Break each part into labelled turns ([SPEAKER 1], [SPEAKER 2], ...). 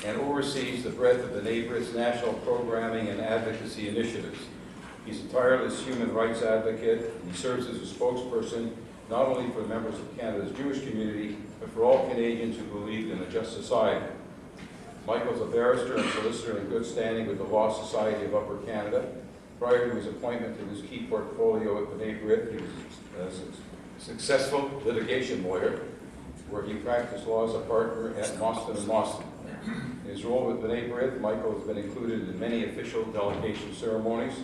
[SPEAKER 1] and oversees the breadth of the B'nai B'rith's national programming and advocacy initiatives. He's a tireless human rights advocate, and he serves as a spokesperson not only for the members of Canada's Jewish community, but for all Canadians who believe in a just society. Michael's a barrister and solicitor in good standing with the Law Society of Upper Canada. Prior to his appointment to his key portfolio at B'nai B'rith, he was a successful litigation lawyer, where he practiced law as a partner at Mostyn and Mostyn. In his role with B'nai B'rith, Michael has been included in many official delegation ceremonies,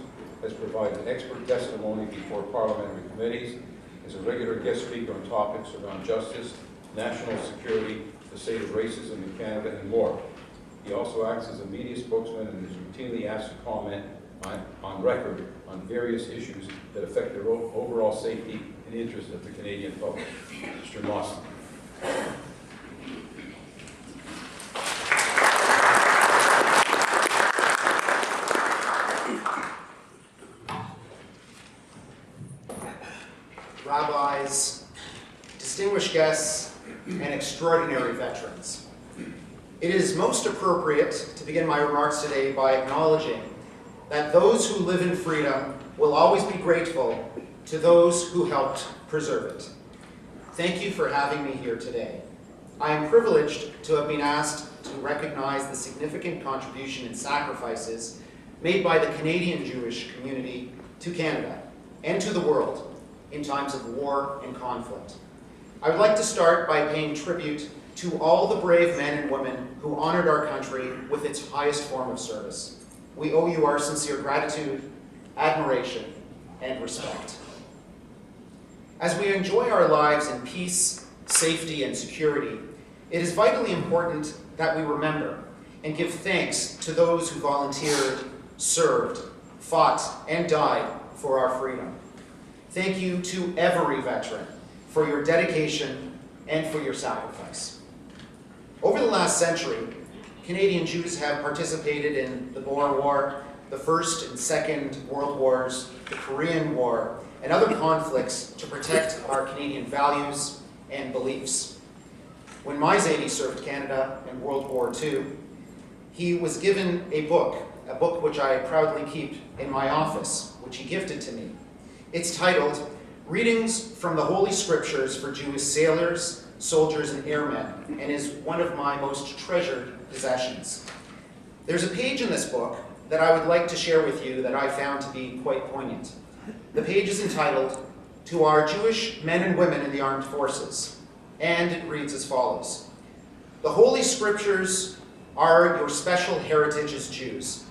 [SPEAKER 1] has provided expert testimony before parliamentary committees, is a regular guest speaker on topics around justice, national security, the state of racism in Canada, and more. He also acts as a media spokesman and is routinely asked to comment on record on various issues that affect the overall safety and interest of the Canadian public. Mr. Mostyn.
[SPEAKER 2] Rabbis, distinguished guests, and extraordinary veterans. It is most appropriate to begin my remarks today by acknowledging that those who live in freedom will always be grateful to those who helped preserve it. Thank you for having me here today. I am privileged to have been asked to recognize the significant contribution and sacrifices made by the Canadian Jewish community to Canada and to the world in times of war and conflict. I would like to start by paying tribute to all the brave men and women who honored our country with its highest form of service. We owe you our sincere gratitude, admiration, and respect. As we enjoy our lives in peace, safety, and security, it is vitally important that we remember and give thanks to those who volunteered, served, fought, and died for our freedom. Thank you to every veteran for your dedication and for your sacrifice. Over the last century, Canadian Jews have participated in the Boer War, the First and Second World Wars, the Korean War, and other conflicts to protect our Canadian values and beliefs. When my Zadie served Canada in World War II, he was given a book which I proudly keep in my office, which he gifted to me. It's titled, Readings from the Holy Scriptures for Jewish Sailors, Soldiers, and Airmen, and is one of my most treasured possessions. There's a page in this book that I would like to share with you that I found to be quite poignant. The page is entitled, To Our Jewish Men and Women in the Armed Forces, and it reads as follows. The Holy Scriptures are your special heritage as Jews.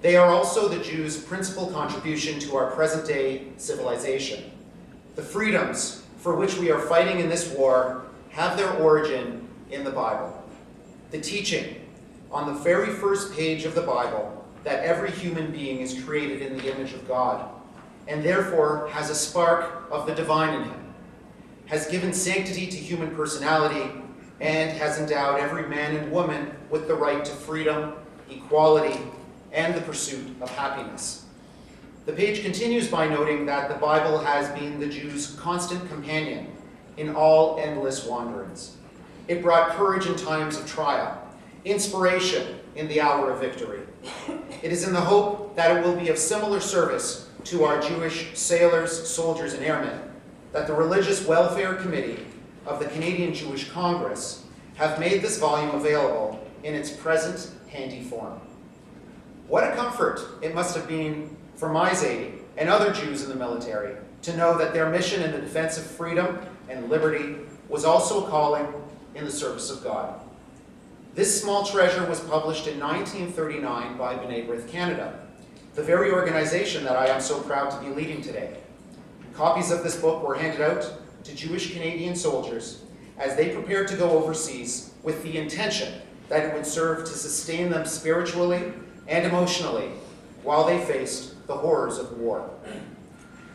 [SPEAKER 2] They are also the Jews' principal contribution to our present-day civilization. The freedoms for which we are fighting in this war have their origin in the Bible. The teaching on the very first page of the Bible that every human being is created in the image of God, and therefore has a spark of the divine in him, has given sanctity to human personality, and has endowed every man and woman with the right to freedom, equality, and the pursuit of happiness. The page continues by noting that the Bible has been the Jews' constant companion in all endless wanderings. It brought courage in times of trial, inspiration in the hour of victory. It is in the hope that it will be of similar service to our Jewish sailors, soldiers, and airmen that the Religious Welfare Committee of the Canadian Jewish Congress have made this volume available in its present handy form. What a comfort it must have been for my Zadie and other Jews in the military to know that their mission in the defense of freedom and liberty was also a calling in the service of God. This small treasure was published in 1939 by B'nai B'rith Canada, the very organization that I am so proud to be leading today. Copies of this book were handed out to Jewish Canadian soldiers as they prepared to go overseas with the intention that it would serve to sustain them spiritually and emotionally while they faced the horrors of war.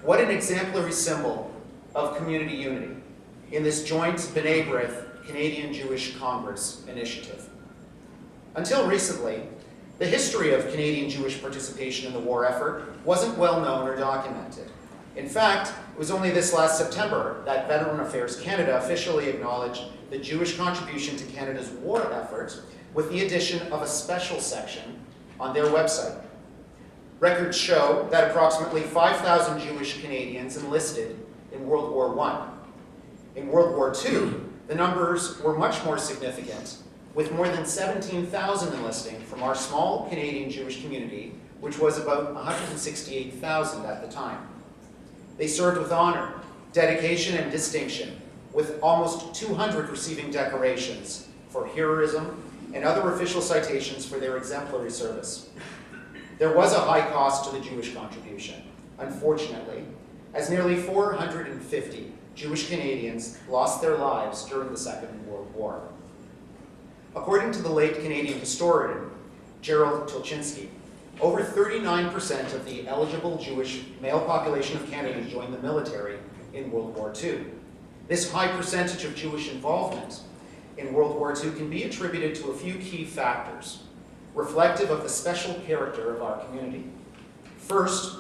[SPEAKER 2] What an exemplary symbol of community unity in this joint B'nai B'rith Canadian Jewish Congress initiative. Until recently, the history of Canadian Jewish participation in the war effort wasn't well known or documented. In fact, it was only this last September that Veteran Affairs Canada officially acknowledged the Jewish contribution to Canada's war effort with the addition of a special section on their website. Records show that approximately 5,000 Jewish Canadians enlisted in World War I. In World War II, the numbers were much more significant, with more than 17,000 enlisting from our small Canadian Jewish community, which was about 168,000 at the time. They served with honor, dedication, and distinction, with almost 200 receiving decorations for heroism and other official citations for their exemplary service. There was a high cost to the Jewish contribution, unfortunately, as nearly 450 Jewish Canadians lost their lives during the Second World War. According to the late Canadian historian, Gerald Tulchinski, over 39% of the eligible Jewish male population of Canada joined the military in World War II. This high percentage of Jewish involvement in World War II can be attributed to a few key factors, reflective of the special character of our community. First,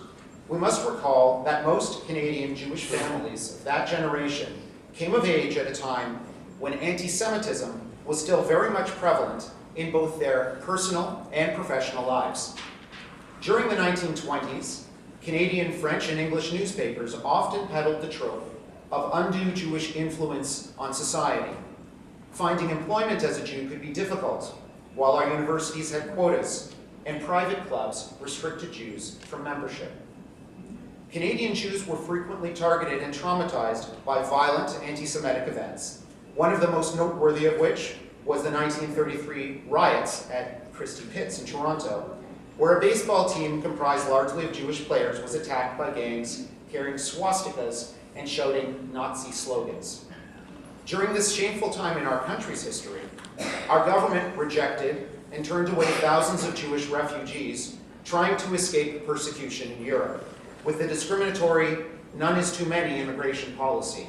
[SPEAKER 2] we must recall that most Canadian Jewish families of that generation came of age at a time when anti-Semitism was still very much prevalent in both their personal and professional lives. During the 1920s, Canadian French and English newspapers often peddled the trope of undue Jewish influence on society. Finding employment as a Jew could be difficult, while our universities had quotas and private clubs restricted Jews from membership. Canadian Jews were frequently targeted and traumatized by violent anti-Semitic events, one of the most noteworthy of which was the 1933 riots at Christie Pitts in Toronto, where a baseball team comprised largely of Jewish players was attacked by gangs carrying swastikas and shouting Nazi slogans. During this shameful time in our country's history, our government rejected and turned away thousands of Jewish refugees trying to escape persecution in Europe, with the discriminatory none is too many immigration policy.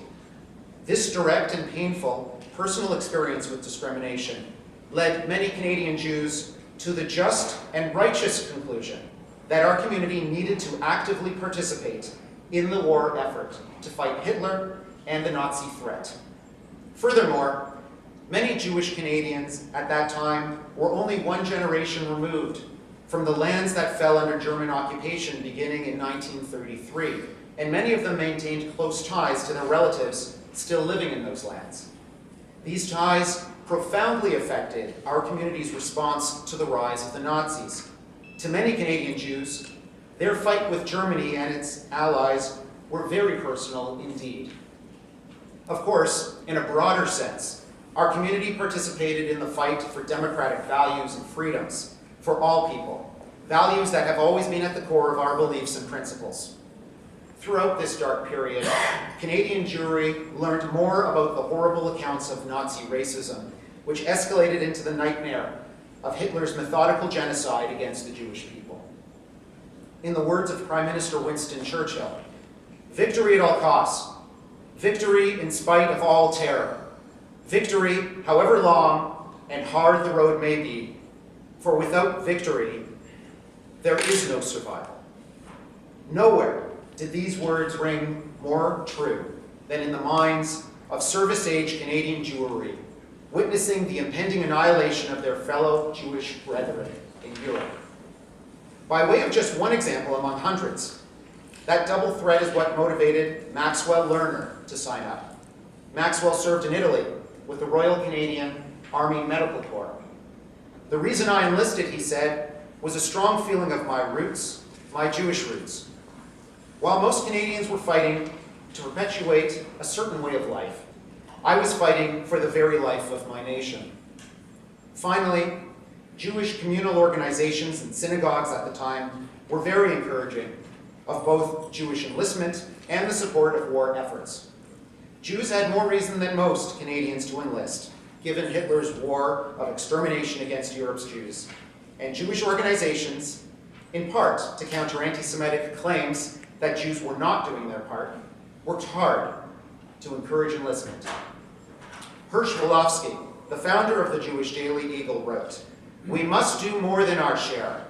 [SPEAKER 2] This direct and painful personal experience with discrimination led many Canadian Jews to the just and righteous conclusion that our community needed to actively participate in the war effort to fight Hitler and the Nazi threat. Furthermore, many Jewish Canadians at that time were only one generation removed from the lands that fell under German occupation beginning in 1933, and many of them maintained close ties to their relatives still living in those lands. These ties profoundly affected our community's response to the rise of the Nazis. To many Canadian Jews, their fight with Germany and its allies were very personal indeed. Of course, in a broader sense, our community participated in the fight for democratic values and freedoms for all people, values that have always been at the core of our beliefs and principles. Throughout this dark period, Canadian Jewry learned more about the horrible accounts of Nazi racism, which escalated into the nightmare of Hitler's methodical genocide against the Jewish people. In the words of Prime Minister Winston Churchill, "Victory at all costs, victory in spite of all terror, victory however long and hard the road may be, for without victory, there is no survival." Nowhere did these words ring more true than in the minds of service-age Canadian Jewry, witnessing the impending annihilation of their fellow Jewish brethren in Europe. By way of just one example among hundreds, that double threat is what motivated Maxwell Lerner to sign up. Maxwell served in Italy with the Royal Canadian Army Medical Corps. "The reason I enlisted," he said, "was a strong feeling of my roots, my Jewish roots. While most Canadians were fighting to perpetuate a certain way of life, I was fighting for the very life of my nation." Finally, Jewish communal organizations and synagogues at the time were very encouraging of both Jewish enlistment and the support of war efforts. Jews had more reason than most Canadians to enlist, given Hitler's war of extermination against Europe's Jews, and Jewish organizations, in part to counter anti-Semitic claims that Jews were not doing their part, worked hard to encourage enlistment. Hirsch Wolofsky, the founder of the Jewish Daily Eagle, wrote, "We must do more than our share,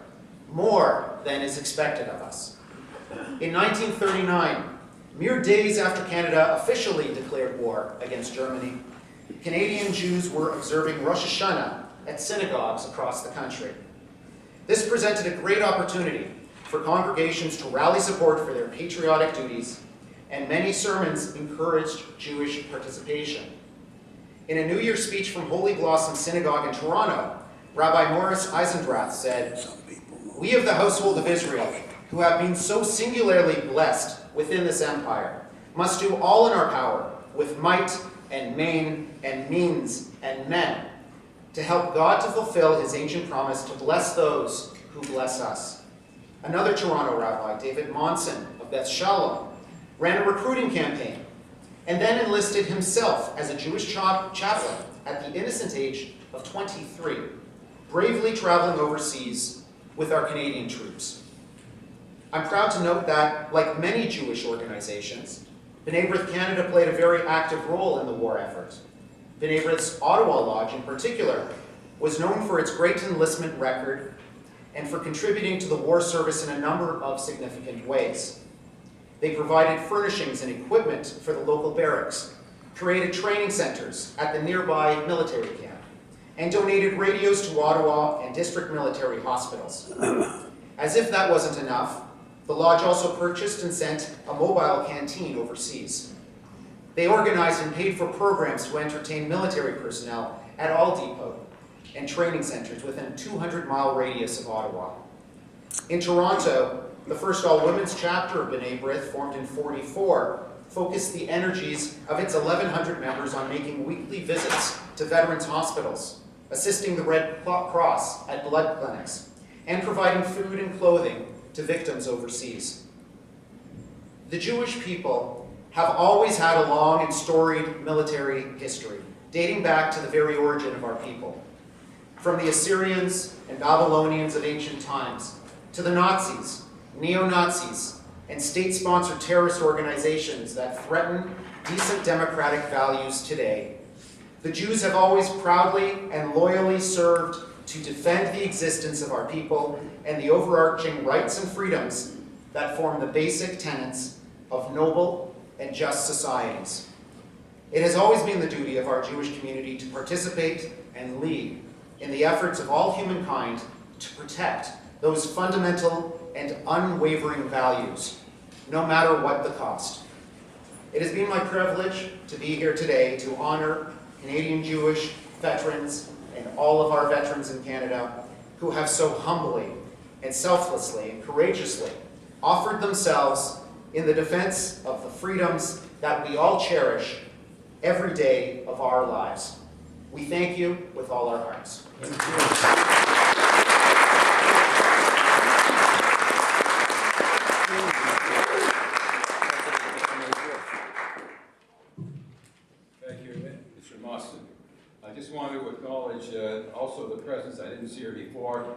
[SPEAKER 2] more than is expected of us." In 1939, mere days after Canada officially declared war against Germany, Canadian Jews were observing Rosh Hashanah at synagogues across the country. This presented a great opportunity for congregations to rally support for their patriotic duties, and many sermons encouraged Jewish participation. In a New Year's speech from Holy Blossom Synagogue in Toronto, Rabbi Morris Eisendrath said, "We of the household of Israel, who have been so singularly blessed within this empire, must do all in our power, with might and main and means and men, to help God to fulfill his ancient promise to bless those who bless us." Another Toronto rabbi, David Mostyn of Beth Shalom, ran a recruiting campaign and then enlisted himself as a Jewish chaplain at the innocent age of 23, bravely traveling overseas with our Canadian troops. I'm proud to note that, like many Jewish organizations, B'nai B'rith Canada played a very active role in the war effort. B'nai B'rith's Ottawa Lodge, in particular, was known for its great enlistment record and for contributing to the war service in a number of significant ways. They provided furnishings and equipment for the local barracks, created training centers at the nearby military camp, and donated radios to Ottawa and district military hospitals. As if that wasn't enough, the Lodge also purchased and sent a mobile canteen overseas. They organized and paid for programs to entertain military personnel at all depot and training centers within a 200-mile radius of Ottawa. In Toronto, the first all-women's chapter of B'nai B'rith, formed in '44, focused the energies of its 1,100 members on making weekly visits to veterans' hospitals, assisting the Red Cross at blood clinics, and providing food and clothing to victims overseas. The Jewish people have always had a long and storied military history, dating back to the very origin of our people. From the Assyrians and Babylonians of ancient times, to the Nazis, neo-Nazis, and state-sponsored terrorist organizations that threaten decent democratic values today, the Jews have always proudly and loyally served to defend the existence of our people and the overarching rights and freedoms that form the basic tenets of noble and just societies. It has always been the duty of our Jewish community to participate and lead in the efforts of all humankind to protect those fundamental and unwavering values, no matter what the cost. It has been my privilege to be here today to honor Canadian Jewish veterans and all of our veterans in Canada who have so humbly and selflessly and courageously offered themselves in the defense of the freedoms that we all cherish every day of our lives. We thank you with all our hearts.
[SPEAKER 1] Thank you, Mr. Mostyn. I just want to acknowledge also the presence, I didn't see her before, of